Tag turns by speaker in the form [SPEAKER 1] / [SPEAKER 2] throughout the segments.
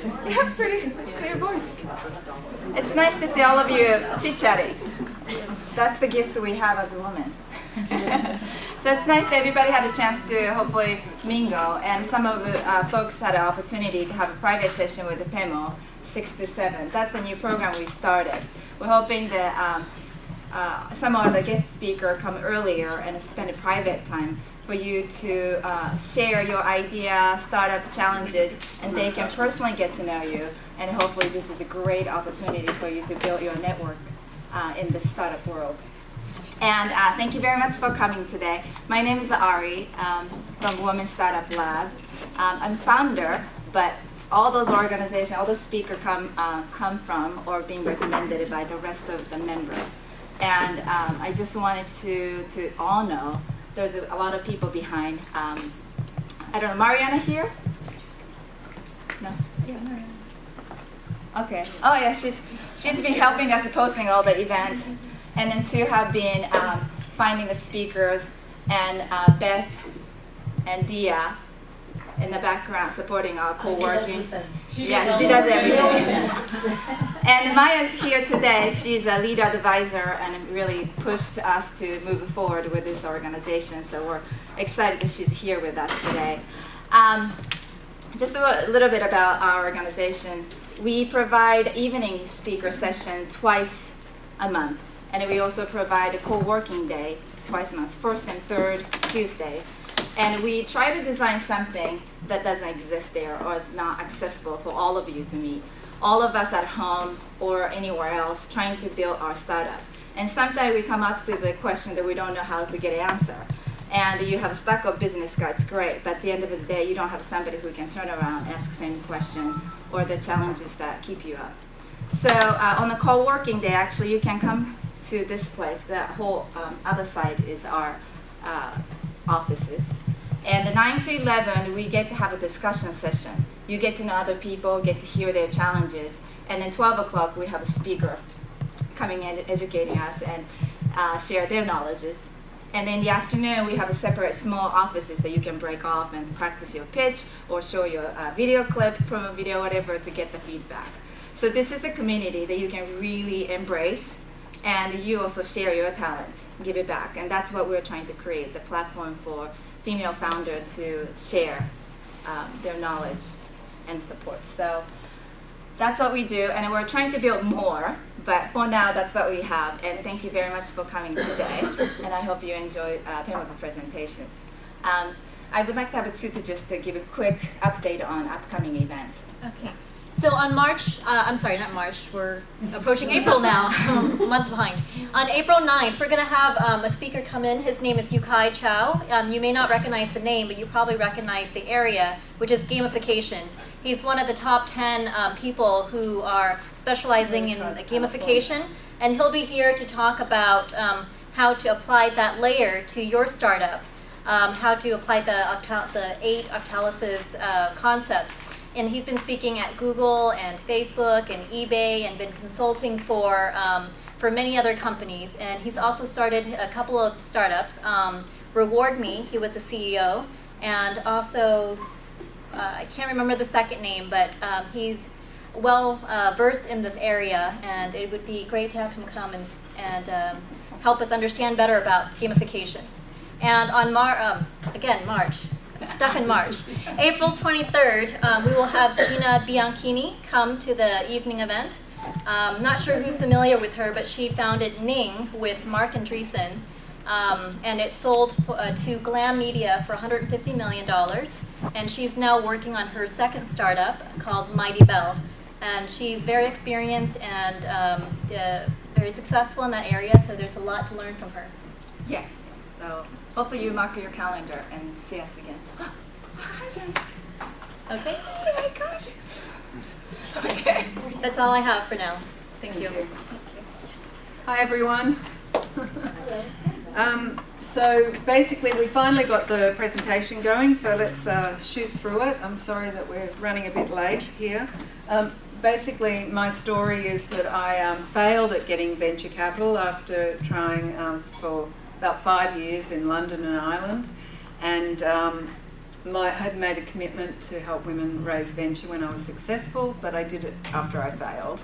[SPEAKER 1] You have pretty clear voice. It's nice to see all of you chit-chatting. That's the gift we have as a woman. So it's nice that everybody had a chance to hopefully mingle, and some of the folks had an opportunity to have a private session with the Pemo 6 to 7. That's a new program we started. We're hoping that some of the guest speaker come earlier and spend a private time for you to share your idea, startup challenges, and they can personally get to know you. And hopefully this is a great opportunity for you to build your network in the startup world. And thank you very much for coming today. My name is Ari from Women Startup Lab. I'm founder, but all those organizations, all the speakers come from or being recommended by the rest of the members. And I just wanted to all know there's a lot of people behind. I don't know, Mariana here? No?
[SPEAKER 2] Yeah, Mariana.
[SPEAKER 1] Okay. Oh yeah, she's been helping us posting all the events. And then two have been finding the speakers, and Beth and Dia in the background supporting our co-working. Yes, she does everything. And Maya's here today. She's a lead advisor and really pushed us to move forward with this organization. So we're excited that she's here with us today. Just a little bit about our organization. We provide evening speaker session twice a month. And we also provide a co-working day twice a month, first and third Tuesdays. And we try to design something that doesn't exist there or is not accessible for all of you to meet. All of us at home or anywhere else trying to build our startup. And sometimes we come up to the question that we don't know how to get an answer. And you have a stack of business cards, great, but at the end of the day, you don't have somebody who can turn around, ask the same question, or the challenges that keep you up. So on the co-working day, actually, you can come to this place. The whole other side is our offices. And the 9 to 11, we get to have a discussion session. You get to know other people, get to hear their challenges. And then 12 o'clock, we have a speaker coming in, educating us, and share their knowledges. And in the afternoon, we have a separate small offices that you can break off and practice your pitch or show your video clip, promo video, whatever, to get the feedback. So this is a community that you can really embrace, and you also share your talent, give it back. And that's what we're trying to create, the platform for female founders to share their knowledge and support. So that's what we do, and we're trying to build more, but for now, that's what we have. And thank you very much for coming today, and I hope you enjoyed Pemo's presentation. I would like to have a to just to give a quick update on upcoming event.
[SPEAKER 2] Okay. So on we're approaching April now, I'm a month behind. On April 9th, we're going to have a speaker come in. His name is Yukai Chow. You may not recognize the name, but you probably recognize the area, which is gamification. He's one of the top 10 people who are specializing in gamification, and he'll be here to talk about how to apply that layer to your startup, how to apply the 8 Octalysis concepts. And he's been speaking at Google and Facebook and eBay and been consulting for many other companies. And he's also started a couple of startups. Reward Me, he was a CEO. And also, I can't remember the second name, but he's well versed in this area. And it would be great to have him come and help us understand better about gamification. And on March. Stuck in March. April 23rd, we will have Gina Bianchini come to the evening event. Not sure who's familiar with her, but she founded Ning with Mark Andreessen, and it sold to Glam Media for $150 million. And she's now working on her second startup called Mighty Bell. And she's very experienced and very successful in that area, so there's a lot to learn from her.
[SPEAKER 1] Yes. So hopefully you mark your calendar and see us again. Hi, Jen.
[SPEAKER 2] Okay.
[SPEAKER 1] Oh my gosh. Okay.
[SPEAKER 2] That's all I have for now. Thank you.
[SPEAKER 3] Hi, everyone. So basically, we finally got the presentation going, so let's shoot through it. I'm sorry that we're running a bit late here. Basically, my story is that I failed at getting venture capital after trying for about 5 years in London and Ireland, and I had made a commitment to help women raise venture when I was successful, but I did it after I failed.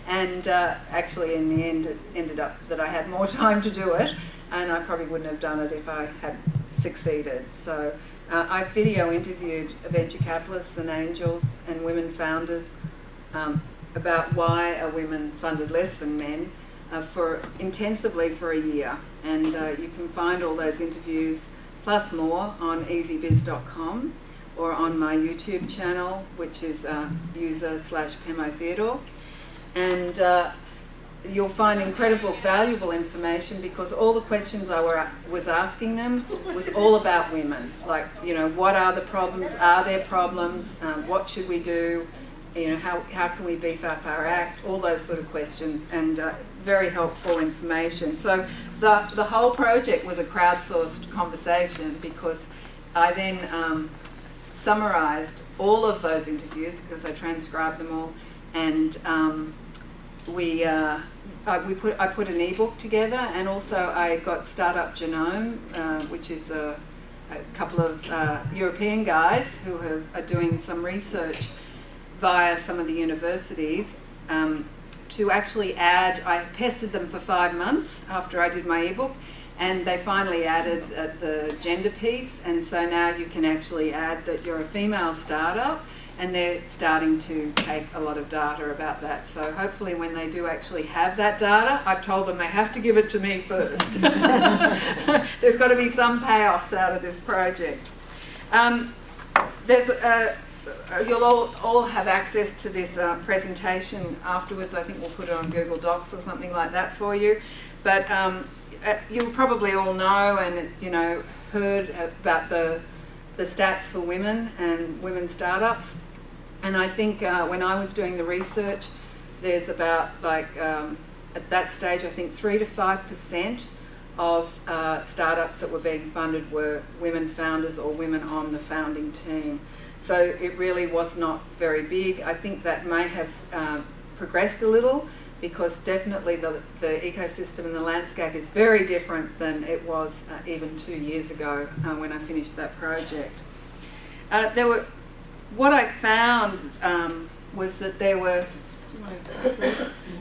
[SPEAKER 3] And actually, in the end, it ended up that I had more time to do it, and I probably wouldn't have done it if I had succeeded. So I video interviewed venture capitalists and angels and women founders about why are women funded less than men intensively for a year. And you can find all those interviews plus more on easybiz.com or on my YouTube channel, which is user/Pemo Theodore. And you'll find incredible, valuable information because all the questions I was asking them was all about women. Like, you know, what are the problems? Are there problems? What should we do? You know, how can we beef up our act? All those sort of questions, and very helpful information. So the whole project was a crowdsourced conversation because I then summarised all of those interviews because I transcribed them all, and I put an ebook together, and also I got Startup Genome, which is a couple of European guys who are doing some research via some of the universities to actually add. I pestered them for 5 months after I did my ebook, and they finally added the gender piece, and so now you can actually add that you're a female startup, and they're starting to take a lot of data about that. So hopefully when they do actually have that data, I've told them they have to give it to me first. There's got to be some payoffs out of this project. You'll all have access to this presentation afterwards. I think we'll put it on Google Docs or something like that for you. But you'll probably all know and heard about the stats for women and women startups. And I think when I was doing the research, there's about at that stage I think 3 to 5% of startups that were being funded were women founders or women on the founding team. So it really was not very big. I think that may have progressed a little because definitely the ecosystem and the landscape is very different than it was even 2 years ago when I finished that project. What I found was that there were,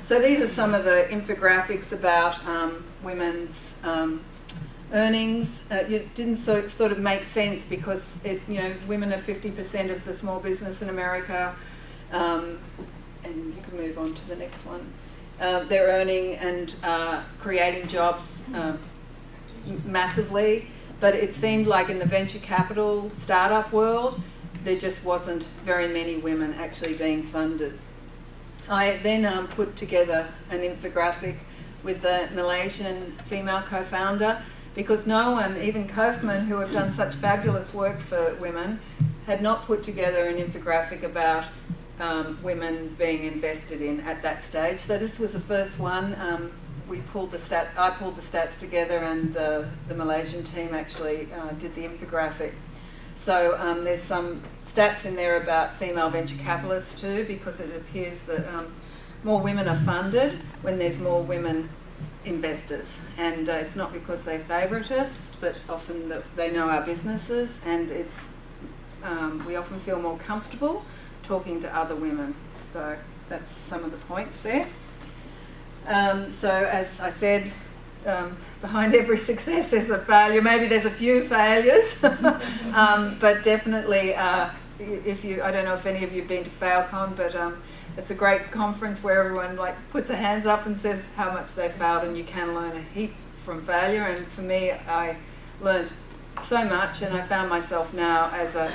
[SPEAKER 3] so these are some of the infographics about women's earnings. It didn't sort of make sense because women are 50% of the small business in America, and you can move on to the next one. They're earning and creating jobs massively, but it seemed like in the venture capital startup world, there just wasn't very many women actually being funded. I then put together an infographic with a Malaysian female co-founder because no one, even Kaufman, who have done such fabulous work for women, had not put together an infographic about women being invested in at that stage. So this was the first one. I pulled the stats together, and the Malaysian team actually did the infographic. So there's some stats in there about female venture capitalists too, because it appears that more women are funded when there's more women investors, and it's not because they favourite us, but often that they know our businesses, and it's we often feel more comfortable talking to other women. So that's some of the points there. So as I said, behind every success there's a failure. Maybe there's a few failures, but definitely I don't know if any of you have been to FailCon, but it's a great conference where everyone puts their hands up and says how much they failed, and you can learn a heap from failure. And for me, I learned so much, and I found myself now as a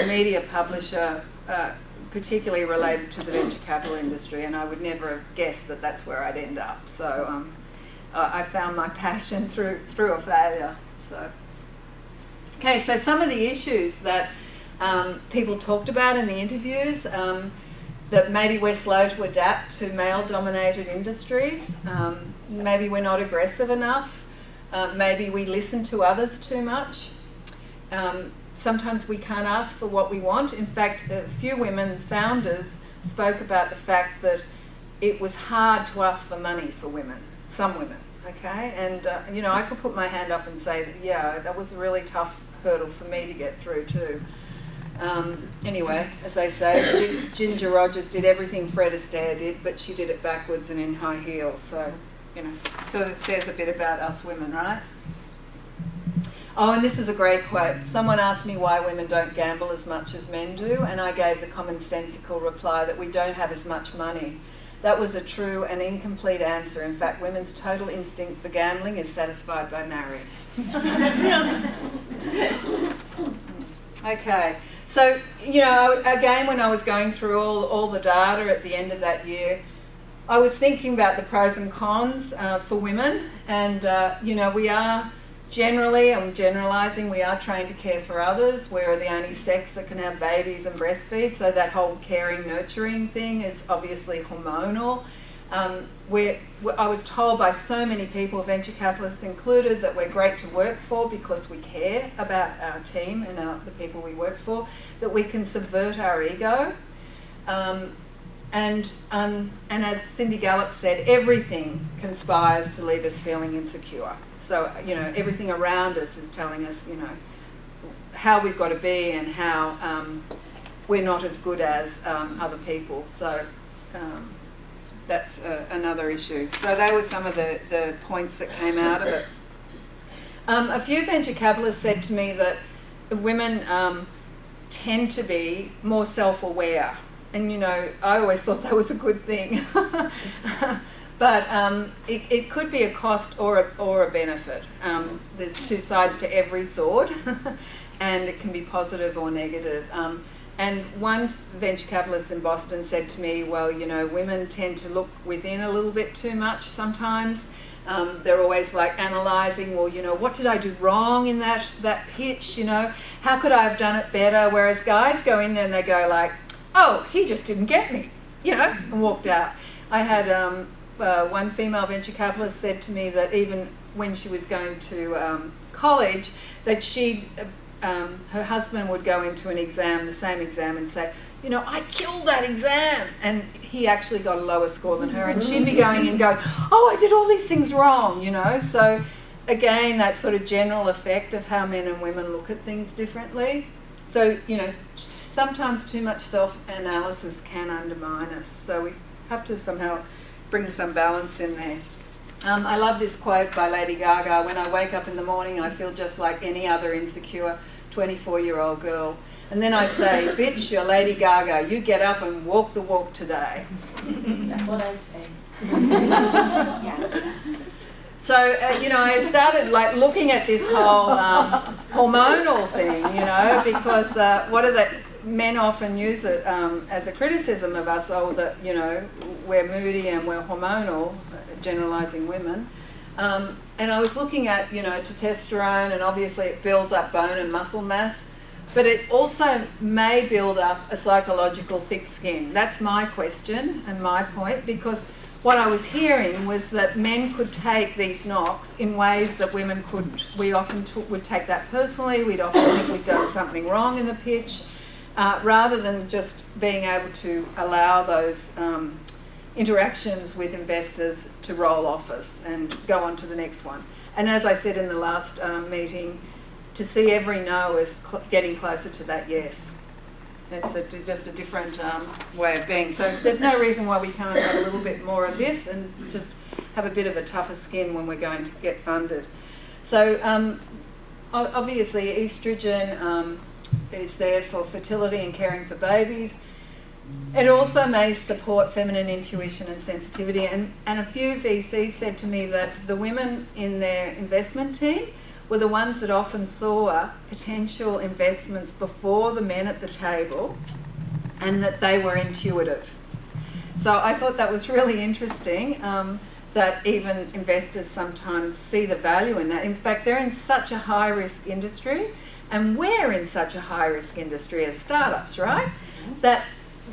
[SPEAKER 3] media publisher, particularly related to the venture capital industry, and I would never have guessed that that's where I'd end up. So I found my passion through a failure. So okay, so some of the issues that people talked about in the interviews, that maybe we're slow to adapt to male-dominated industries, maybe we're not aggressive enough, maybe we listen to others too much. Sometimes we can't ask for what we want. In fact, a few women founders spoke about the fact that it was hard to ask for money for women, some women, okay? And, I could put my hand up and say, that, yeah, that was a really tough hurdle for me to get through too. Anyway, as they say, Ginger Rogers did everything Fred Astaire did, but she did it backwards and in high heels. So, you know, sort of says a bit about us women, right? Oh, and this is a great quote. Someone asked me why women don't gamble as much as men do, and I gave the commonsensical reply that we don't have as much money. That was a true and incomplete answer. In fact, women's total instinct for gambling is satisfied by marriage. Okay, so, you know, again, when I was going through all the data at the end of that year, I was thinking about the pros and cons for women, and, you know, we are generally, I'm generalising, we are trained to care for others. We're the only sex that can have babies and breastfeed, so that whole caring, nurturing thing is obviously hormonal. I was told by so many people, venture capitalists included, that we're great to work for because we care about our team and the people we work for, that we can subvert our ego. And as Cindy Gallup said, everything conspires to leave us feeling insecure. So, you know, everything around us is telling us, you know, how we've got to be and how we're not as good as other people. So that's another issue. So they were some of the points that came out of it. A few venture capitalists said to me that women tend to be more self-aware. And, you know, I always thought that was a good thing. But it could be a cost or a benefit. There's two sides to every sword, and it can be positive or negative. And one venture capitalist in Boston said to me, well, you know, women tend to look within a little bit too much sometimes. They're always like analysing, well, you know, what did I do wrong in that pitch, you know? How could I have done it better? Whereas guys go in there and they go like, oh, he just didn't get me, you know, and walked out. I had one female venture capitalist said to me that even when she was going to college, that her husband would go into an exam, the same exam, and say, you know, I killed that exam. And he actually got a lower score than her. And she'd be going and going, oh, I did all these things wrong, you know. So again, that sort of general effect of how men and women look at things differently. So, you know, sometimes too much self-analysis can undermine us. So we have to somehow bring some balance in there. I love this quote by Lady Gaga: when I wake up in the morning, I feel just like any other insecure 24-year-old girl. And then I say, bitch, you're Lady Gaga. You get up and walk the walk today.
[SPEAKER 1] That's what I say. Yeah.
[SPEAKER 3] So, you know, I started like looking at this whole hormonal thing, you know, because men often use it as a criticism of us, oh, that, you know, we're moody and we're hormonal, generalising women. And I was looking at, you know, testosterone, and obviously it builds up bone and muscle mass, but it also may build up a psychological thick skin. That's my question and my point, because what I was hearing was that men could take these knocks in ways that women couldn't. We often would take that personally. We'd often think we'd done something wrong in the pitch, rather than just being able to allow those interactions with investors to roll off us and go on to the next one. And as I said in the last meeting, to see every no is getting closer to that yes. It's just a different way of being. So there's no reason why we can't have a little bit more of this and just have a bit of a tougher skin when we're going to get funded. So obviously estrogen is there for fertility and caring for babies. It also may support feminine intuition and sensitivity. And a few VCs said to me that the women in their investment team were the ones that often saw potential investments before the men at the table, and that they were intuitive. So I thought that was really interesting, that even investors sometimes see the value in that. In fact, they're in such a high-risk industry, and we're in such a high-risk industry as startups, right? That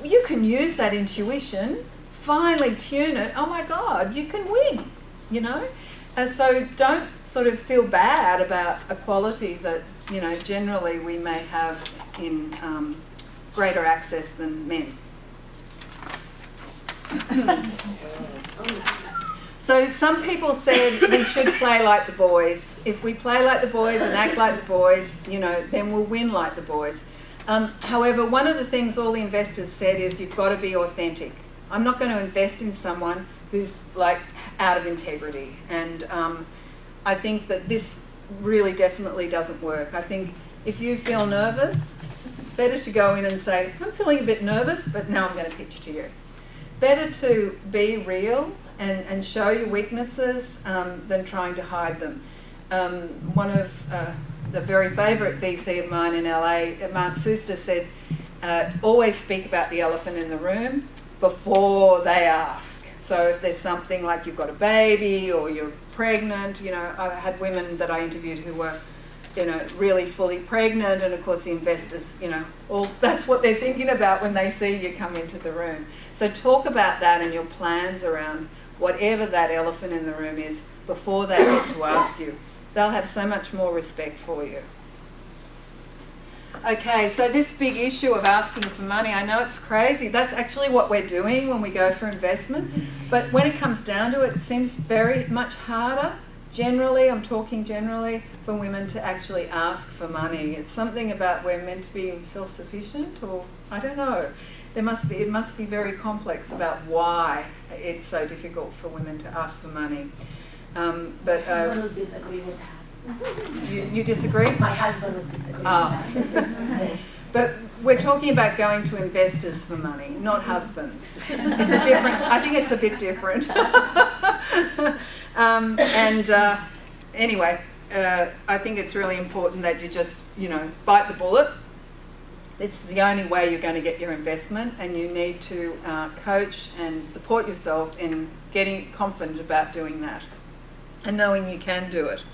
[SPEAKER 3] you can use that intuition, finely tune it, oh my God, you can win, you know? And so don't sort of feel bad about a quality that, you know, generally we may have in greater access than men. So some people said we should play like the boys. If we play like the boys and act like the boys, you know, then we'll win like the boys. However, one of the things all the investors said is you've got to be authentic. I'm not going to invest in someone who's like out of integrity. And I think that this really definitely doesn't work. I think if you feel nervous, better to go in and say, I'm feeling a bit nervous, but now I'm going to pitch to you. Better to be real and show your weaknesses than trying to hide them. One of the very favourite VC of mine in LA, Mark Suster, said, always speak about the elephant in the room before they ask. So if there's something like you've got a baby or you're pregnant, you know, I had women that I interviewed who were, you know, really fully pregnant, and of course the investors, you know, all that's what they're thinking about when they see you come into the room. So talk about that and your plans around whatever that elephant in the room is before they get to ask you. They'll have so much more respect for you. Okay, so this big issue of asking for money, I know it's crazy. That's actually what we're doing when we go for investment. But when it comes down to it, it seems very much harder, generally, I'm talking generally, for women to actually ask for money. It's something about we're meant to be self-sufficient, or I don't know. It must be very complex about why it's so difficult for women to ask for money.
[SPEAKER 4] My husband would disagree with that.
[SPEAKER 3] You disagree?
[SPEAKER 4] My husband would disagree with that.
[SPEAKER 3] But we're talking about going to investors for money, not husbands. It's I think it's a bit different. Anyway, I think it's really important that you just, you know, bite the bullet. It's the only way you're going to get your investment, and you need to coach and support yourself in getting confident about doing that and knowing you can do it.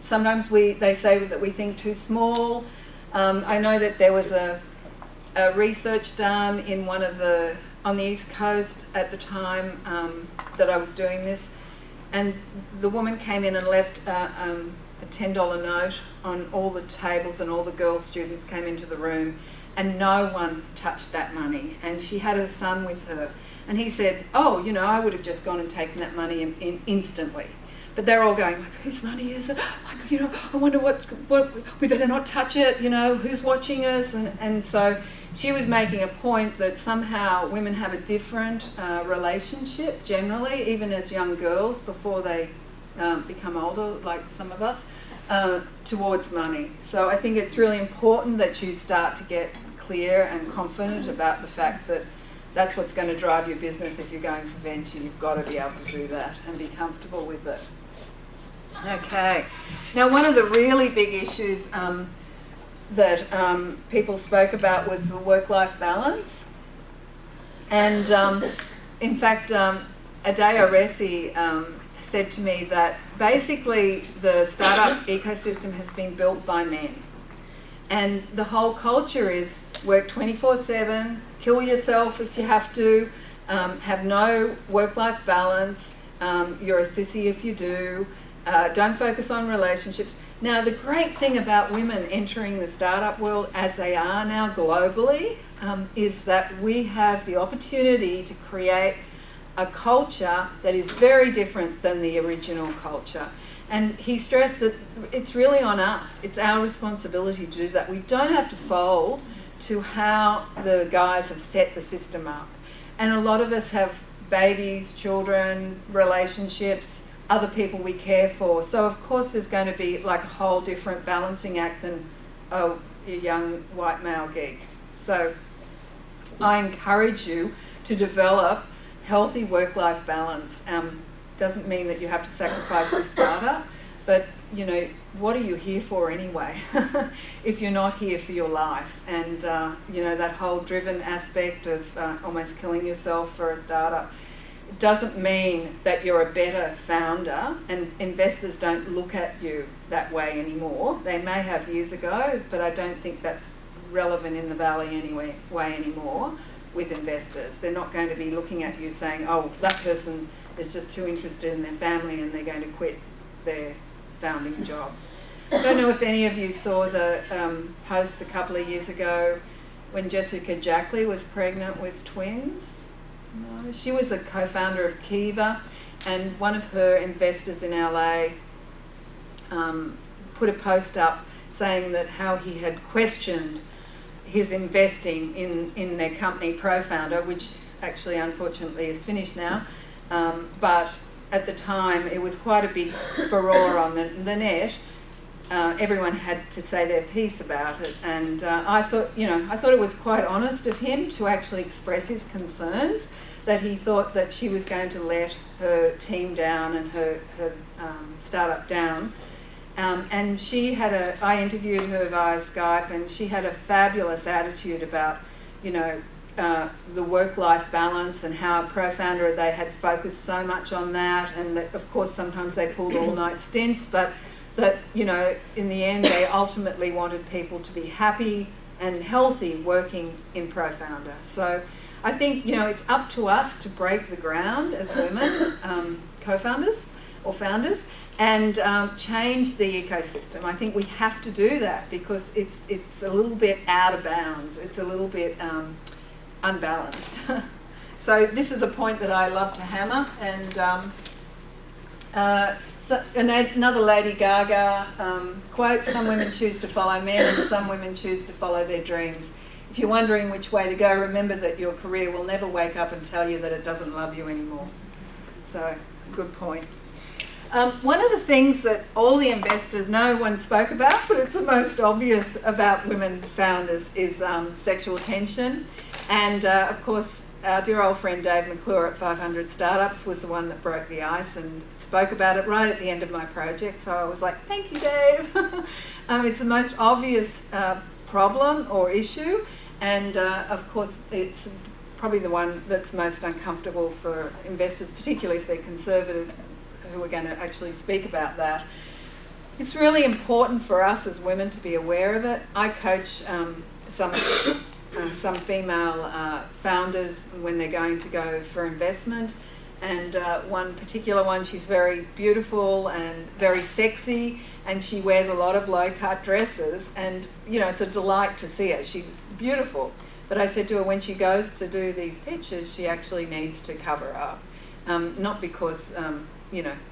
[SPEAKER 3] Sometimes they say that we think too small. I know that there was a research done in on the East Coast at the time that I was doing this, and the woman came in and left a $10 note on all the tables, and all the girl students came into the room, and no one touched that money. And she had her son with her, and he said, oh, you know, I would have just gone and taken that money instantly. But they're all going, like, whose money is it? Like, you know, I wonder what we better not touch it, you know, who's watching us? And so she was making a point that somehow women have a different relationship generally, even as young girls before they become older, like some of us, towards money. So I think it's really important that you start to get clear and confident about the fact that that's what's going to drive your business. If you're going for venture, you've got to be able to do that and be comfortable with it. Okay. Now, one of the really big issues that people spoke about was the work-life balance. And in fact, Adeo Resi said to me that basically the startup ecosystem has been built by men. And the whole culture is work 24/7, kill yourself if you have to, have no work-life balance, you're a sissy if you do, don't focus on relationships. Now, the great thing about women entering the startup world, as they are now globally, is that we have the opportunity to create a culture that is very different than the original culture. And he stressed that it's really on us. It's our responsibility to do that. We don't have to fold to how the guys have set the system up. And a lot of us have babies, children, relationships, other people we care for. So of course there's going to be like a whole different balancing act than a young white male geek. So I encourage you to develop healthy work-life balance. Doesn't mean that you have to sacrifice your startup, but you know, what are you here for anyway? If you're not here for your life, and you know, that whole driven aspect of almost killing yourself for a startup, it doesn't mean that you're a better founder, and investors don't look at you that way anymore. They may have years ago, but I don't think that's relevant in the Valley anyway anymore with investors. They're not going to be looking at you saying, oh, that person is just too interested in their family and they're going to quit their founding job. I don't know if any of you saw the posts a couple of years ago when Jessica Jackley was pregnant with twins. No, she was a co-founder of Kiva, and one of her investors in LA put a post up saying that how he had questioned his investing in their company ProFounder, which actually unfortunately is finished now, but at the time it was quite a big furore on the net. Everyone had to say their piece about it, and I thought it was quite honest of him to actually express his concerns that he thought that she was going to let her team down and her startup down. And she had I interviewed her via Skype, and she had a fabulous attitude about, the work-life balance and how ProFounder, they had focused so much on that, and that of course sometimes they pulled all-night stints, but that, in the end they ultimately wanted people to be happy and healthy working in ProFounder. So I think, it's up to us to break the ground as women, co-founders or founders, and change the ecosystem. I think we have to do that because it's a little bit out of bounds. It's a little bit unbalanced. So this is a point that I love to hammer. And another Lady Gaga quote, "Some women choose to follow men and some women choose to follow their dreams. If you're wondering which way to go, remember that your career will never wake up and tell you that it doesn't love you anymore." So, good point. One of the things that all the investors, no one spoke about, but it's the most obvious about women founders, is sexual tension. And of course, our dear old friend Dave McClure at 500 Startups was the one that broke the ice and spoke about it right at the end of my project. So I was like, thank you, Dave. It's the most obvious problem or issue. And of course, it's probably the one that's most uncomfortable for investors, particularly if they're conservative, who are going to actually speak about that. It's really important for us as women to be aware of it. I coach some female founders when they're going to go for investment, and one particular one, she's very beautiful and very sexy, and she wears a lot of low-cut dresses, and it's a delight to see her. She's beautiful, but I said to her, when she goes to do these pitches, she actually needs to cover up, not because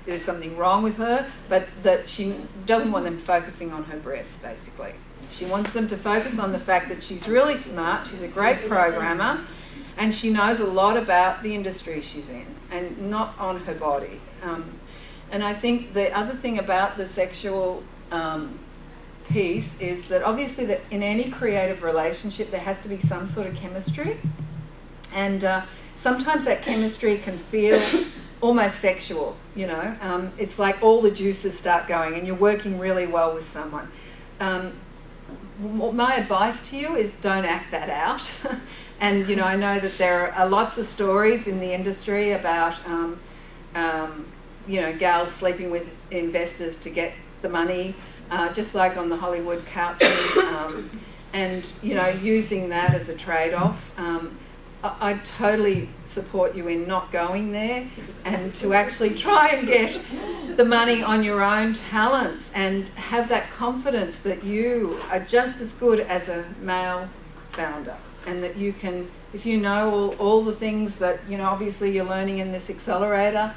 [SPEAKER 3] there's something wrong with her, but that she doesn't want them focusing on her breasts, basically. She wants them to focus on the fact that she's really smart, she's a great programmer, and she knows a lot about the industry she's in, and not on her body. And I think the other thing about the sexual piece is that obviously that in any creative relationship there has to be some sort of chemistry, and sometimes that chemistry can feel almost sexual, it's like all the juices start going and you're working really well with someone. My advice to you is don't act that out. And I know that there are lots of stories in the industry about gals sleeping with investors to get the money, just like on the Hollywood couches, and using that as a trade-off. I totally support you in not going there, and to actually try and get the money on your own talents and have that confidence that you are just as good as a male founder, and that you can, if you know all the things that obviously you're learning in this accelerator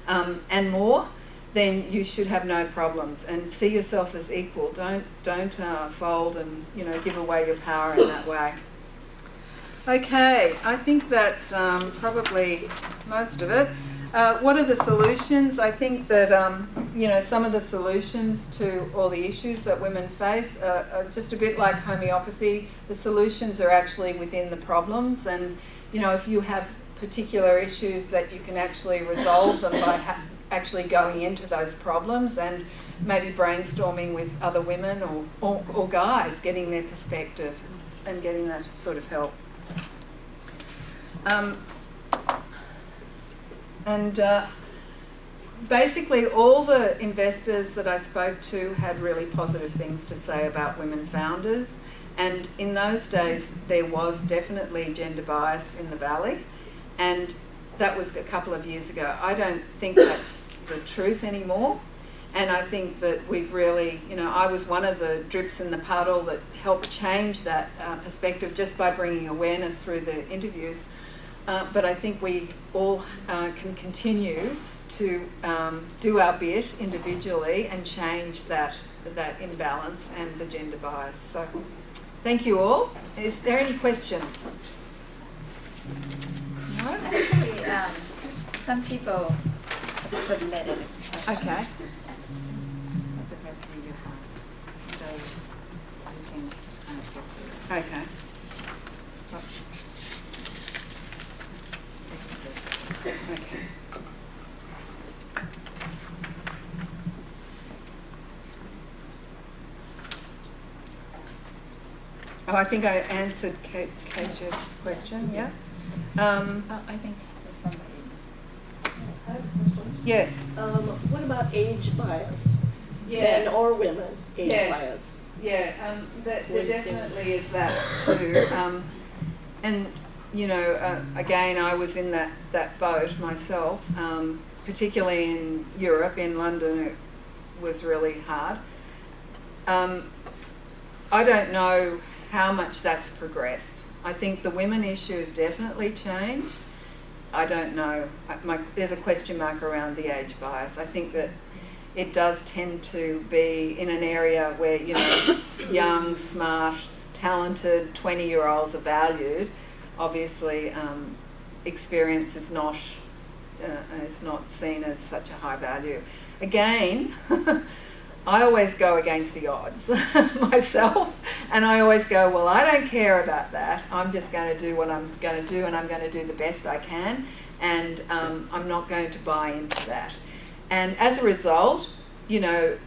[SPEAKER 3] and more, then you should have no problems, and see yourself as equal. Don't fold and give away your power in that way. Okay, I think that's probably most of it. What are the solutions? I think that some of the solutions to all the issues that women face are just a bit like homeopathy. The solutions are actually within the problems, and if you have particular issues, that you can actually resolve them by actually going into those problems and maybe brainstorming with other women or guys, getting their perspective and getting that sort of help. Basically all the investors that I spoke to had really positive things to say about women founders, and in those days there was definitely gender bias in the Valley, and that was a couple of years ago. I don't think that's the truth anymore, and I think that we've really, I was one of the drips in the puddle that helped change that perspective just by bringing awareness through the interviews but I think we all can continue to do our bit individually and change that imbalance and the gender bias. So thank you all. Is there any questions? No?
[SPEAKER 1] Actually, some people submitted questions.
[SPEAKER 3] Okay.
[SPEAKER 1] What the rest do you have? Those you can kind of get through.
[SPEAKER 3] Okay. Okay. Oh, I think I answered Kaitia's question, yeah?
[SPEAKER 1] Oh, I think there's somebody.
[SPEAKER 4] I have a question.
[SPEAKER 3] Yes.
[SPEAKER 4] What about age bias?
[SPEAKER 3] Yeah.
[SPEAKER 4] Men or women, age
[SPEAKER 3] Yeah.
[SPEAKER 4] bias?
[SPEAKER 3] Yeah, there
[SPEAKER 4] What do you think?
[SPEAKER 3] definitely is that too. And, you know, again, I was in that boat myself, particularly in Europe, in London, it was really hard. I don't know how much that's progressed. I think the women issue has definitely changed. I don't know. There's a question mark around the age bias. I think that it does tend to be in an area where, you know, young, smart, talented 20-year-olds are valued. Obviously, experience is not seen as such a high value. Again, I always go against the odds myself, and I always go, well, I don't care about that. I'm just going to do what I'm going to do, and I'm going to do the best I can, and I'm not going to buy into that. And as a result, you know,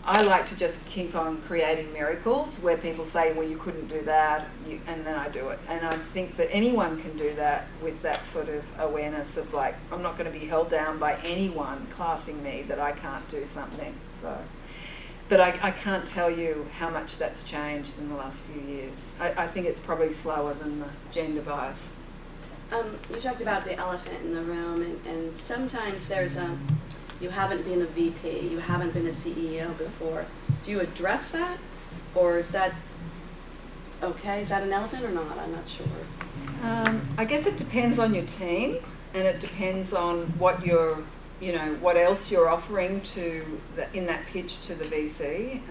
[SPEAKER 3] I like to just keep on creating miracles where people say, well, you couldn't do that, and then I do it. And I think that anyone can do that with that sort of awareness of, like, I'm not going to be held down by anyone classing me that I can't do something. So, but I can't tell you how much that's changed in the last few years. I think it's probably slower than the gender bias.
[SPEAKER 5] You talked about the elephant in the room, and sometimes there's you haven't been a VP, you haven't been a CEO before. Do you address that, or is that okay? Is that an elephant or not? I'm not sure.
[SPEAKER 3] I guess it depends on your team, and it depends on what you're, you know, what else you're offering to in that pitch to the VC.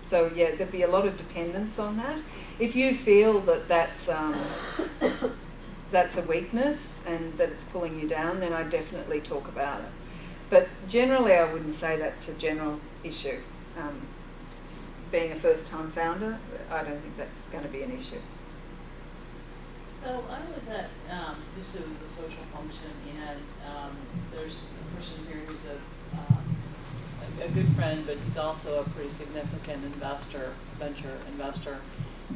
[SPEAKER 3] So yeah, there'd be a lot of dependence on that. If you feel that that's a weakness and that it's pulling you down, then I definitely talk about it. But generally, I wouldn't say that's a general issue. Being a first-time founder, I don't think that's going to be an issue.
[SPEAKER 6] So I was at, this was a social function, and there's a person here who's a good friend, but he's also a pretty significant investor, venture investor.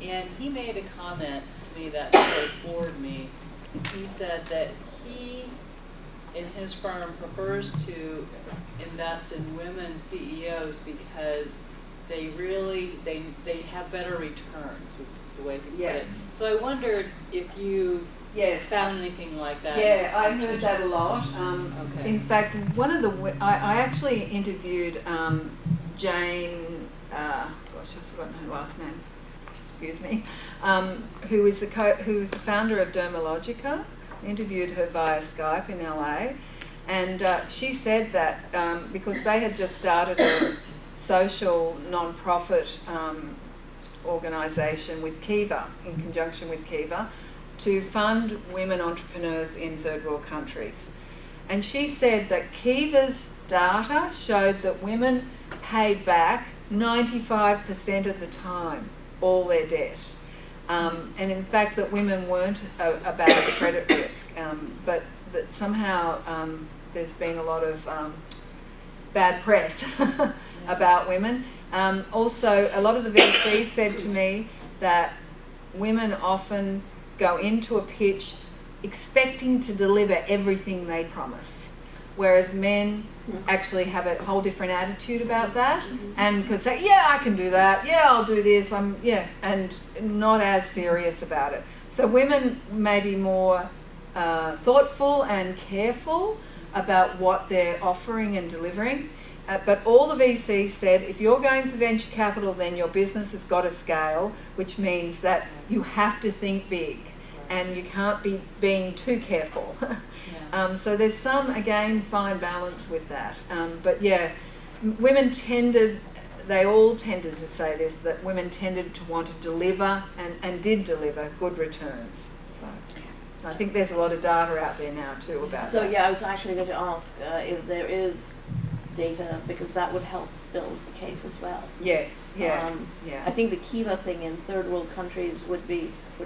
[SPEAKER 6] And he made a comment to me that really floored me. He said that he, in his firm, prefers to invest in women CEOs because they really, they have better returns, was the way he put it. So I wondered if you found anything like that.
[SPEAKER 3] Yeah, I heard that a lot.
[SPEAKER 6] Okay.
[SPEAKER 3] In fact, one of the, I actually interviewed Jane, gosh, I've forgotten her last name, excuse me, who is the founder of Dermalogica. Interviewed her via Skype in LA, and she said that because they had just started a social non-profit organisation with Kiva, in conjunction with Kiva, to fund women entrepreneurs in third world countries. And she said that Kiva's data showed that women paid back 95% of the time all their debt. And in fact that women weren't about credit risk, but that somehow there's been a lot of bad press about women. Also, a lot of the VCs said to me that women often go into a pitch expecting to deliver everything they promise, whereas men actually have a whole different attitude about that, and could say, yeah, I can do that, yeah, I'll do this, and not as serious about it. So women may be more thoughtful and careful about what they're offering and delivering, but all the VCs said, if you're going for venture capital, then your business has got to scale, which means that you have to think big. and you can't be being too careful. So there's some, again, fine balance with that. But yeah, women they all tended to say this, that women tended to want to deliver and did deliver good returns. So I think there's a lot of data out there now too about
[SPEAKER 4] So
[SPEAKER 3] that.
[SPEAKER 4] yeah, I was actually going to ask if there is data, because that would help build the case as well.
[SPEAKER 3] Yes, yeah,
[SPEAKER 4] I think the Kiva thing in third world countries would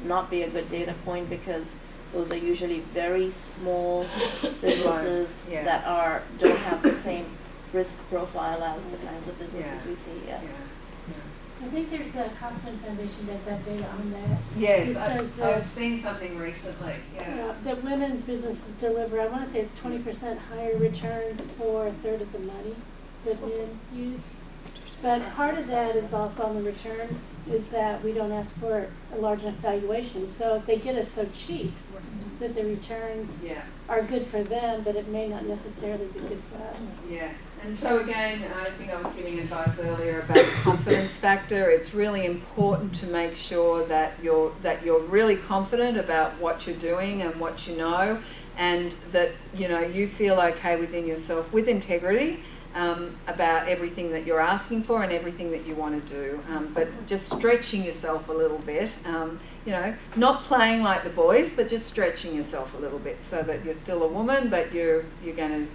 [SPEAKER 4] not be a good data point, because those are usually very small businesses
[SPEAKER 3] yeah.
[SPEAKER 4] that don't have the same risk profile as the kinds of businesses
[SPEAKER 3] Yeah.
[SPEAKER 4] we see. Yeah.
[SPEAKER 7] I think there's a Kaufman Foundation does have data on that.
[SPEAKER 3] Yes,
[SPEAKER 7] It says
[SPEAKER 3] I've
[SPEAKER 7] that,
[SPEAKER 3] seen something recently. Yeah.
[SPEAKER 7] that women's businesses deliver, I want to say it's 20% higher returns for a third of the money that men use. But part of that is also on the return, is that we don't ask for a large enough valuation. So if they get us so cheap that the returns
[SPEAKER 3] Yeah.
[SPEAKER 7] are good for them, but it may not necessarily be good for us.
[SPEAKER 3] Yeah, and so again, I think I was giving advice earlier about the confidence factor. It's really important to make sure that you're really confident about what you're doing and what you know, and that you feel okay within yourself, with integrity, about everything that you're asking for and everything that you want to do. But just stretching yourself a little bit. Not playing like the boys, but just stretching yourself a little bit so that you're still a woman, but you're going to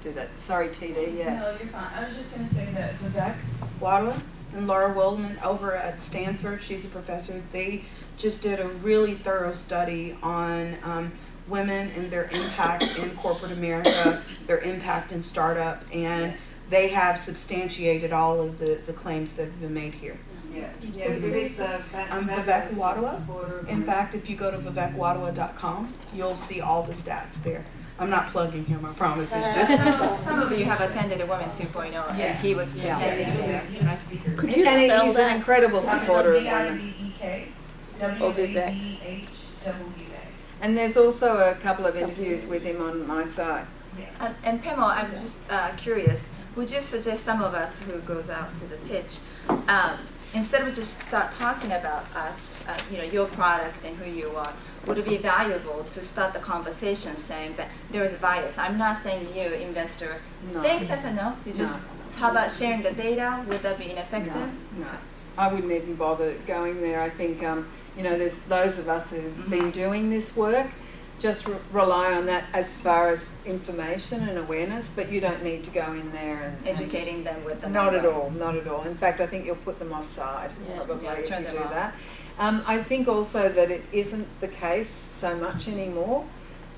[SPEAKER 3] do that. Sorry, TD, yeah.
[SPEAKER 8] No, you're fine. I was just going to say that Vivek Wadhwa and Laura Wildman over at Stanford, she's a professor, they just did a really thorough study on women and their impact in corporate America, their impact in startup, and they have substantiated all of the claims that have been made here.
[SPEAKER 3] Yeah, Vivek's
[SPEAKER 8] I'm Vivek Wadhwa. In fact, if you go to vivekwadhwa.com, you'll see all the stats there. I'm not plugging him, I promise. It's just
[SPEAKER 1] Some of you have attended a Women 2.0, and he was presenting there.
[SPEAKER 3] and he's an incredible supporter of women.
[SPEAKER 8] VIVEK
[SPEAKER 3] And there's also a couple of interviews with him on my site.
[SPEAKER 1] And Pemo, I'm just curious, would you suggest some of us who goes out to the pitch, instead of just start talking about us, your product and who you are, would it be valuable to start the conversation saying that there is a bias? I'm not saying you, investor, think that's a no. You just, how about sharing the data? Would that be ineffective?
[SPEAKER 3] No. I wouldn't even bother going there. I think, there's those of us who've been doing this work, just rely on that as far as information and awareness, but you don't need to go in there and
[SPEAKER 1] Educating them with the
[SPEAKER 3] not at
[SPEAKER 1] number.
[SPEAKER 3] all, not at all. In fact, I think you'll put them offside probably if
[SPEAKER 1] turn
[SPEAKER 3] you
[SPEAKER 1] them
[SPEAKER 3] do
[SPEAKER 1] off.
[SPEAKER 3] that. I think also that it isn't the case so much anymore,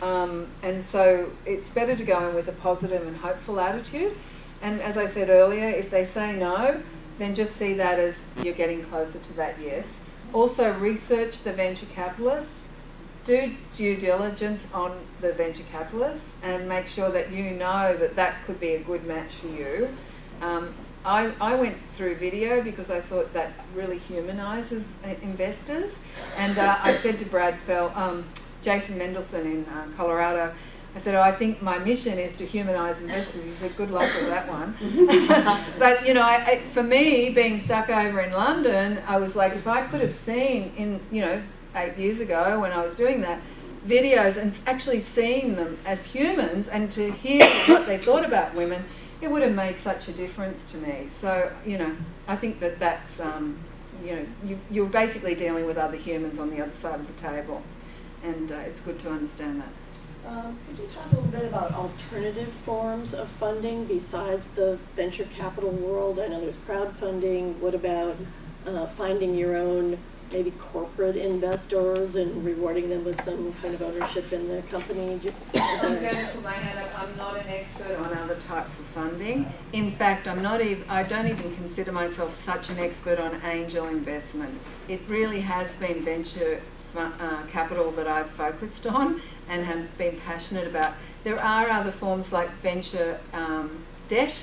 [SPEAKER 3] and so it's better to go in with a positive and hopeful attitude. And as I said earlier, if they say no, then just see that as you're getting closer to that yes. Also research the venture capitalists. Do due diligence on the venture capitalists and make sure that you know that could be a good match for you. I went through video because I thought that really humanises investors. And I said to Jason Mendelson in Colorado, I said, I think my mission is to humanise investors. He said, good luck with that one. But, for me, being stuck over in London, I was like, if I could have seen 8 years ago when I was doing that, videos and actually seeing them as humans and to hear what they thought about women, it would have made such a difference to me. So, I think that's, you're basically dealing with other humans on the other side of the table. And it's good to understand that.
[SPEAKER 4] Could you talk a little bit about alternative forms of funding besides the venture capital world? I know there's crowdfunding. What about finding your own maybe corporate investors and rewarding them with some kind of ownership in the company?
[SPEAKER 3] I'm going to put my hand up. I'm not an expert on other types of funding. In fact, I don't even consider myself such an expert on angel investment. It really has been venture capital that I've focused on and have been passionate about. There are other forms like venture debt,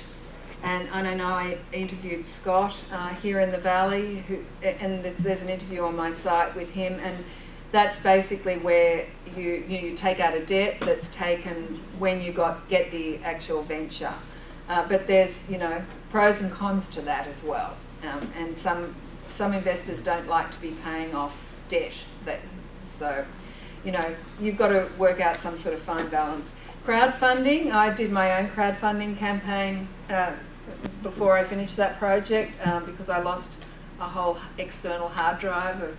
[SPEAKER 3] and I know I interviewed Scott here in the Valley, and there's an interview on my site with him, and that's basically where you take out a debt that's taken when you get the actual venture. But there's pros and cons to that as well, and some investors don't like to be paying off debt. So you know, you've got to work out some sort of fine balance. Crowdfunding, I did my own crowdfunding campaign before I finished that project because I lost a whole external hard drive of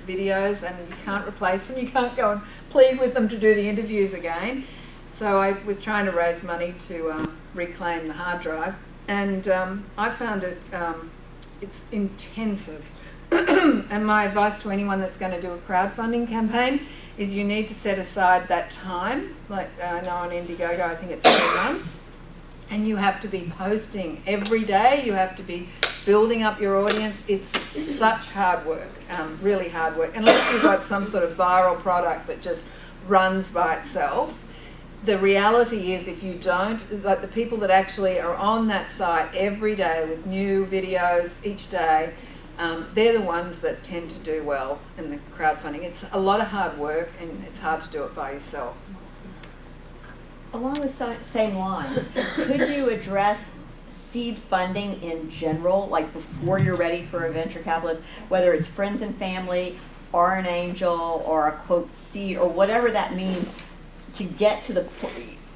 [SPEAKER 3] videos, and you can't replace them. You can't go and plead with them to do the interviews again. So I was trying to raise money to reclaim the hard drive, and I found it it's intensive. And my advice to anyone that's going to do a crowdfunding campaign is you need to set aside that time. Like I know on Indiegogo, I think it's 3 months. And you have to be posting every day. You have to be building up your audience. It's such hard work, really hard work. Unless you've got some sort of viral product that just runs by itself. The reality is if you don't, like the people that actually are on that site every day with new videos each day, they're the ones that tend to do well in the crowdfunding. It's a lot of hard work and it's hard to do it by yourself.
[SPEAKER 9] Along the same lines, could you address seed funding in general, like before you're ready for a venture capitalist, whether it's friends and family or an angel or a quote seed or whatever that means, to get to the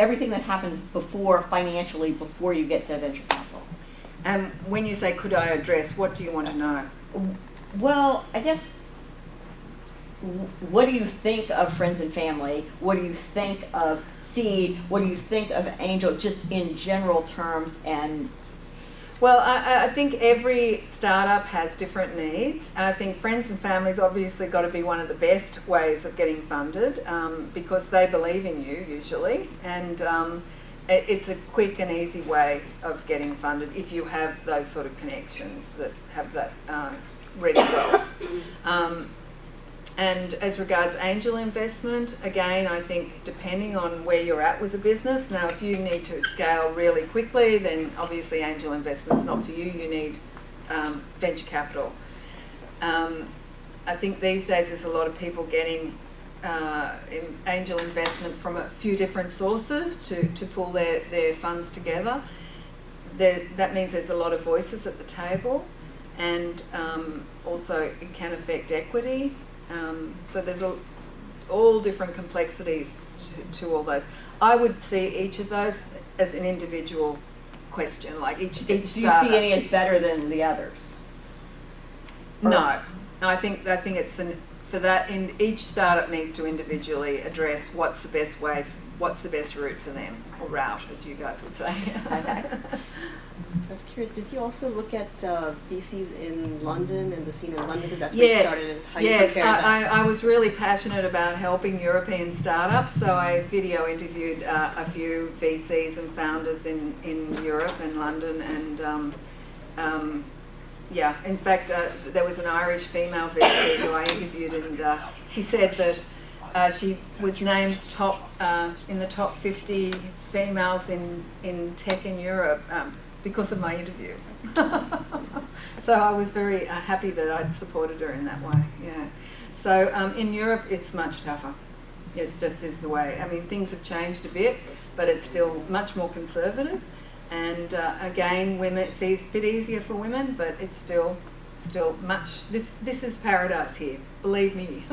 [SPEAKER 9] everything that happens before financially before you get to venture capital?
[SPEAKER 3] And when you say could I address, what do you want to know?
[SPEAKER 9] Well, I guess, what do you think of friends and family? What do you think of seed? What do you think of angel, just in general terms? And
[SPEAKER 3] well, I think every startup has different needs. I think friends and family's obviously got to be one of the best ways of getting funded because they believe in you usually, and it's a quick and easy way of getting funded if you have those sort of connections that have that ready wealth. And as regards angel investment, again, I think depending on where you're at with the business, now if you need to scale really quickly, then obviously angel investment's not for you. You need venture capital. I think these days there's a lot of people getting angel investment from a few different sources to pull their funds together. That means there's a lot of voices at the table, and also it can affect equity. So there's all different complexities to all those. I would see each of those as an individual question, like each
[SPEAKER 9] do you
[SPEAKER 3] startup.
[SPEAKER 9] see any as better than the others?
[SPEAKER 3] No, I think it's for that. In each startup needs to individually address what's the best way, what's the best route for them, or route, as you guys would say.
[SPEAKER 10] Okay. I was curious, did you also look at VCs in London and the scene in London? Because that's where you started and how you
[SPEAKER 3] yes.
[SPEAKER 10] compared that.
[SPEAKER 3] I was really passionate about helping European startups, so I video interviewed a few VCs and founders in Europe and London, and yeah, in fact, there was an Irish female VC who I interviewed, and she said that she was named in the top 50 females in tech in Europe because of my interview. So I was very happy that I'd supported her in that way. Yeah. So in Europe, it's much tougher. It just is the way. I mean, things have changed a bit, but it's still much more conservative. And again, women, it's a bit easier for women, but it's still much. This is paradise here. Believe me,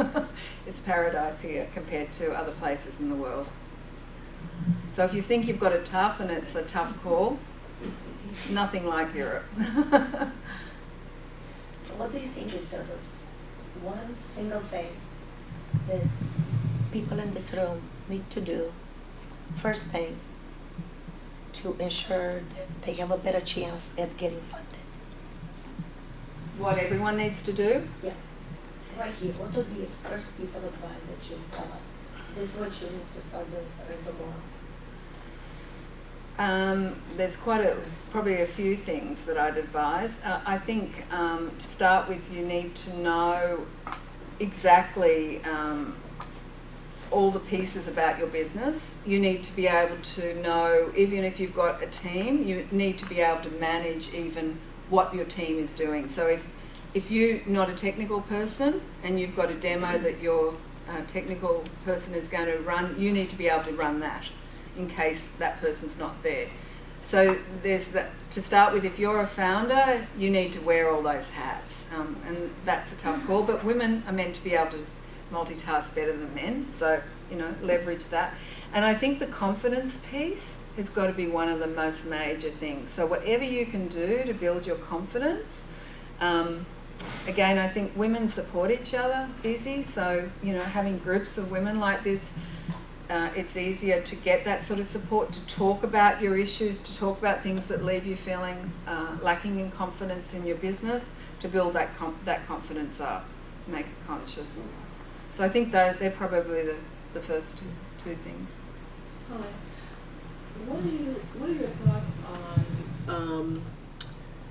[SPEAKER 3] it's paradise here compared to other places in the world. So if you think you've got it tough and it's a tough call, nothing like Europe.
[SPEAKER 11] So what do you think is sort of one single thing that people in this room need to do, first thing, to ensure that they have a better chance at getting funded?
[SPEAKER 3] What everyone needs to do?
[SPEAKER 11] Yeah. Right here, what would be the first piece of advice that you would tell us? This is what you need to start doing starting tomorrow.
[SPEAKER 3] There's probably a few things that I'd advise. I think to start with, you need to know exactly all the pieces about your business. You need to be able to know, even if you've got a team, you need to be able to manage even what your team is doing. So if you're not a technical person and you've got a demo that your technical person is going to run, you need to be able to run that in case that person's not there. So there's that. To start with, if you're a founder, you need to wear all those hats, and that's a tough call. But women are meant to be able to multitask better than men. So, leverage that. And I think the confidence piece has got to be one of the most major things. So whatever you can do to build your confidence, again, I think women support each other easy. So, having groups of women like this, it's easier to get that sort of support, to talk about your issues, to talk about things that leave you feeling lacking in confidence in your business, to build that confidence up, make it conscious. So I think they're probably the first two things.
[SPEAKER 4] Hi. What are your thoughts on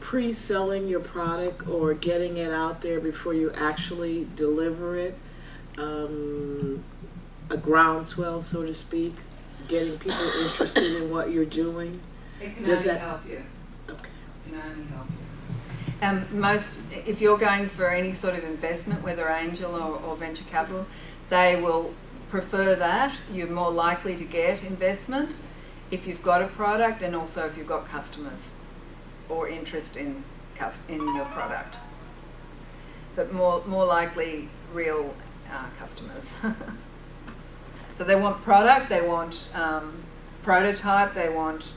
[SPEAKER 4] pre-selling your product or getting it out there before you actually deliver it? A groundswell, so to speak, getting people interested in what you're doing.
[SPEAKER 3] It can
[SPEAKER 4] Does
[SPEAKER 3] only
[SPEAKER 4] that
[SPEAKER 3] help you.
[SPEAKER 4] Okay.
[SPEAKER 3] It can only help you. If you're going for any sort of investment, whether angel or venture capital, they will prefer that. You're more likely to get investment if you've got a product, and also if you've got customers or interest in your product. But more likely real customers. So they want product, they want prototype, they want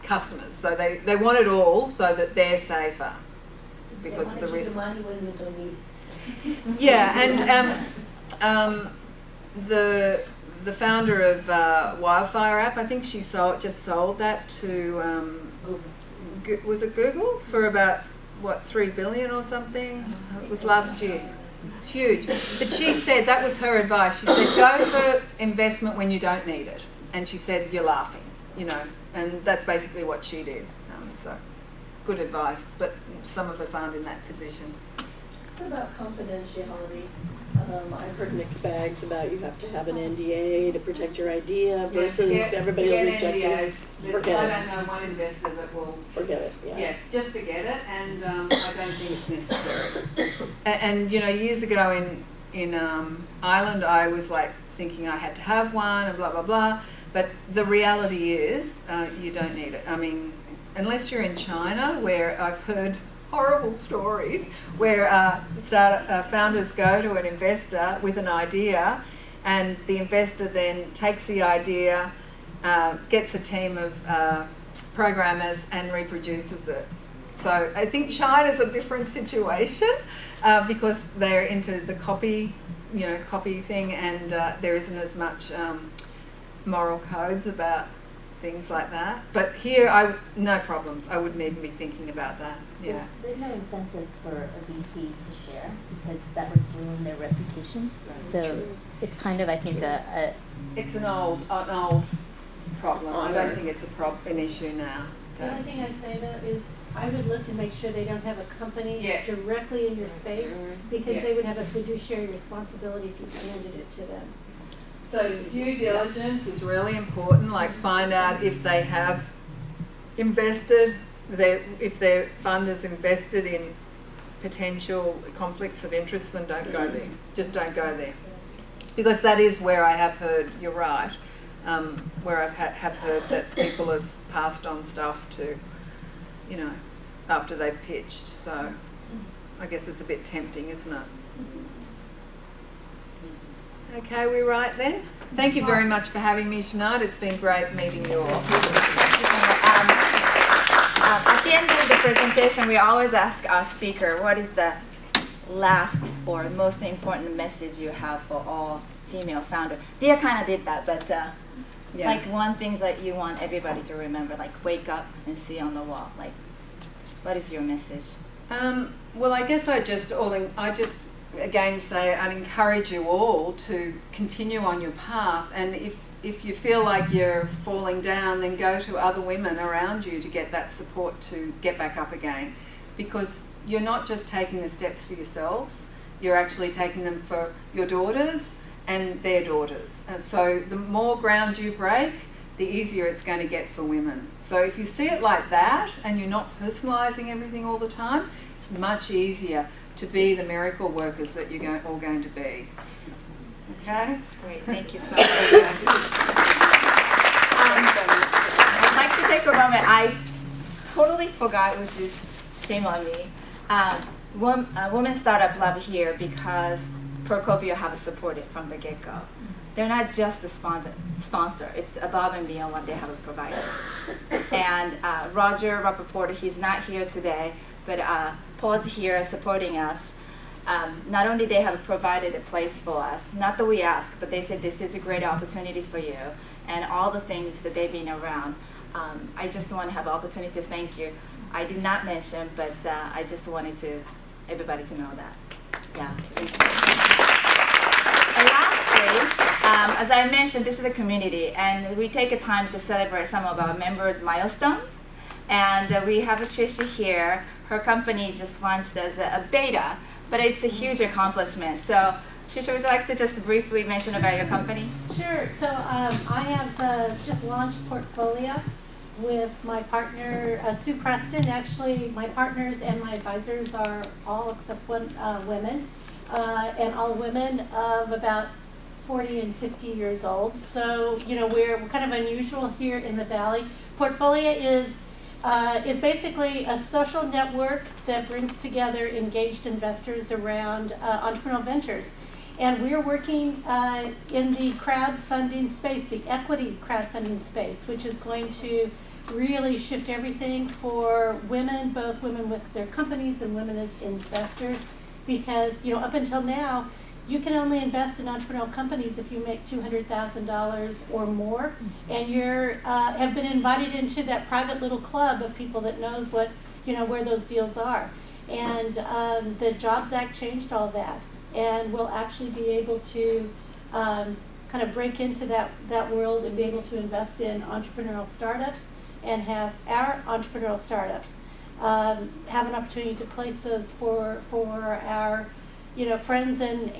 [SPEAKER 3] customers. So they want it all so that they're safer because of the risk.
[SPEAKER 11] Money when you don't need it.
[SPEAKER 3] Yeah, and the founder of Wildfire app, I think she just sold that to was it Google for about $3 billion or something? It was last year. It's huge. But she said that was her advice. She said go for investment when you don't need it. And she said you're laughing, and that's basically what she did. So good advice, but some of us aren't in that position.
[SPEAKER 4] What about confidentiality? I've heard mixed bags about you have to have an NDA to protect your idea versus everybody will reject it. Forget it.
[SPEAKER 3] I don't know one investor that will
[SPEAKER 4] Forget it. Yeah.
[SPEAKER 3] just forget it, and I don't think it's necessary. And years ago in Ireland, I was like thinking I had to have one and blah blah blah. But the reality is, you don't need it. I mean, unless you're in China, where I've heard horrible stories where founders go to an investor with an idea, and the investor then takes the idea, gets a team of programmers and reproduces it. So I think China's a different situation because they're into the copy thing, and there isn't as much moral codes about things like that. But here, no problems. I wouldn't even be thinking about that. Yeah.
[SPEAKER 12] There's no incentive for a VC to share because that would ruin their reputation. So it's kind of, I think,
[SPEAKER 3] it's an old problem. I don't think it's an issue now.
[SPEAKER 7] The only thing I'd say though is I would look and make sure they don't have a company directly in your space, because they would have a fiduciary responsibility if you handed it to them.
[SPEAKER 3] So due diligence is really important, like find out if they have invested, if their fund is invested in potential conflicts of interest, and don't go there. Just don't go there. Because that is where I have heard, you're right, where I have heard that people have passed on stuff to, after they've pitched. So I guess it's a bit tempting, isn't it? Okay, we right then? Thank you very much for having me tonight. It's been great meeting you all.
[SPEAKER 1] At the end of the presentation, we always ask our speaker, what is the last or most important message you have for all female founders? Dia kind of did that, but like one thing that you want everybody to remember, like wake up and see on the wall. Like, what is your message?
[SPEAKER 3] Well, I guess I just again say I'd encourage you all to continue on your path, and if you feel like you're falling down, then go to other women around you to get that support to get back up again, because you're not just taking the steps for yourselves, you're actually taking them for your daughters and their daughters. And so the more ground you break, the easier it's going to get for women. So if you see it like that and you're not personalising everything all the time, it's much easier to be the miracle workers that you're all going to be. Okay?
[SPEAKER 1] That's great. Thank you so much. I'd like to take a moment. I totally forgot, which is shame on me. Women Startup Love here because Procopio have supported from the get-go. They're not just the sponsor, it's above and beyond what they have provided. And Roger Rappaport, he's not here today, but Paul's here supporting us. Not only they have provided a place for us, not that we ask, but they said this is a great opportunity for you, and all the things that they've been around. I just want to have the opportunity to thank you. I did not mention, but I just wanted everybody to know that. Yeah. And lastly, as I mentioned, this is a community, and we take a time to celebrate some of our members' milestones. And we have Tricia here. Her company just launched as a beta, but it's a huge accomplishment. So, Tricia, would you like to just briefly mention about your company?
[SPEAKER 7] Sure. So I have just launched Portfolio with my partner, Sue Preston. Actually, my partners and my advisors are all except one women, and all women of about 40 and 50 years old. So, you know, we're kind of unusual here in the Valley. Portfolio is basically a social network that brings together engaged investors around entrepreneurial ventures. And we're working in the crowdfunding space, the equity crowdfunding space, which is going to really shift everything for women, both women with their companies and women as investors. Because, you know, up until now, you can only invest in entrepreneurial companies if you make $200,000 or more, and you're have been invited into that private little club of people that knows what, you know, where those deals are. And the Jobs Act changed all that, and we'll actually be able to kind of break into that world and be able to invest in entrepreneurial startups and have our entrepreneurial startups have an opportunity to place those for our, you know, friends and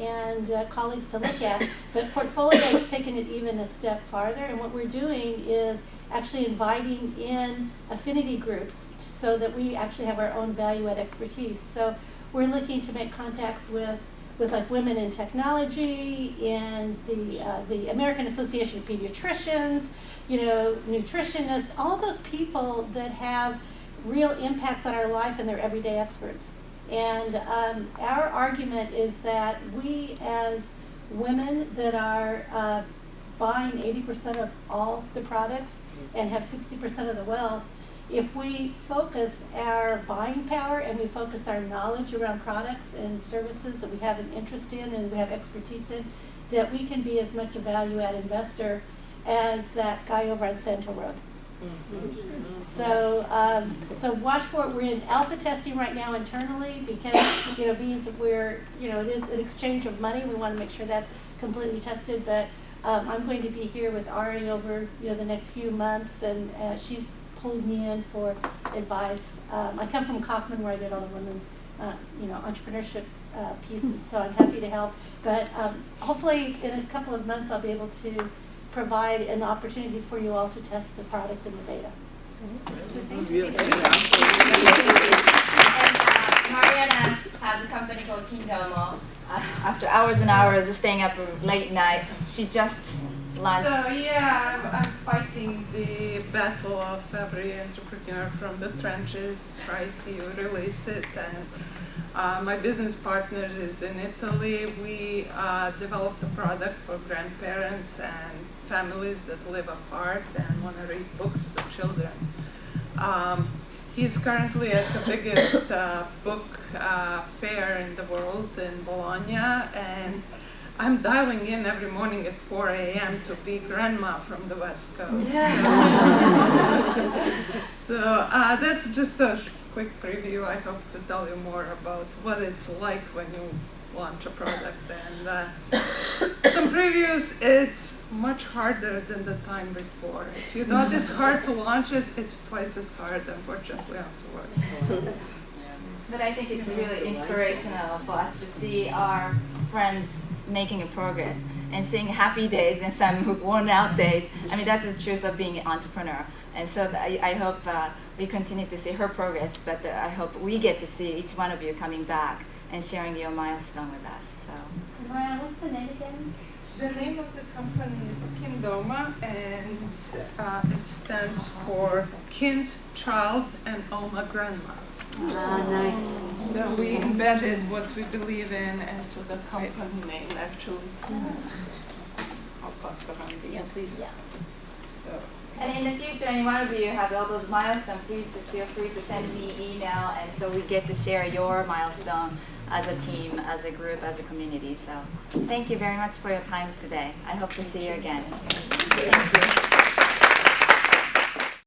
[SPEAKER 7] colleagues to look at. But Portfolio has taken it even a step farther, and what we're doing is actually inviting in affinity groups so that we actually have our own value-add expertise. So we're looking to make contacts with like Women in Technology and the American Association of Pediatricians, you know, nutritionists, all of those people that have real impacts on our life and they're everyday experts. And our argument is that we as women that are buying 80% of all the products and have 60% of the wealth, if we focus our buying power and we focus our knowledge around products and services that we have an interest in and we have expertise in, that we can be as much a value-add investor as that guy over on Central Road. So watch for it. We're in alpha testing right now internally because, you know, being that we're, you know, it is an exchange of money. We want to make sure that's completely tested. But I'm going to be here with Ari over, you know, the next few months, and she's pulled me in for advice. I come from Kaufman where I did all the women's, you know, entrepreneurship pieces. So I'm happy to help. But hopefully in a couple of months I'll be able to provide an opportunity for you all to test the product in the beta.
[SPEAKER 1] So thank you. And Mariana has a company called Kindomo. After hours and hours of staying up late night, she just launched.
[SPEAKER 13] So yeah, I'm fighting the battle of every entrepreneur from the trenches, try to release it. And my business partner is in Italy. We developed a product for grandparents and families that live apart and want to read books to children. He's currently at the biggest book fair in the world in Bologna, and I'm dialing in every morning at 4 a.m. to be grandma from the West Coast. So that's just a quick preview. I hope to tell you more about what it's like when you launch a product. And some previews, it's much harder than the time before. If you thought it's hard to launch it, it's twice as hard, unfortunately, afterwards.
[SPEAKER 1] But I think it's really inspirational for us to see our friends making a progress and seeing happy days and some worn out days. I mean, that's the truth of being an entrepreneur. And so I hope we continue to see her progress, but I hope we get to see each one of you coming back and sharing your milestone with us. So,
[SPEAKER 7] Mariana, what's the name again?
[SPEAKER 13] The name of the company is Kindoma, and it stands for Kind, Child, and Oma Grandma.
[SPEAKER 12] Nice.
[SPEAKER 13] So we embedded what we believe in into the company name, actually. Help us around these.
[SPEAKER 1] Yeah.
[SPEAKER 13] So.
[SPEAKER 1] And in the future, any one of you has all those milestones, please feel free to send me email, and so we get to share your milestone as a team, as a group, as a community. So thank you very much for your time today. I hope to see you again.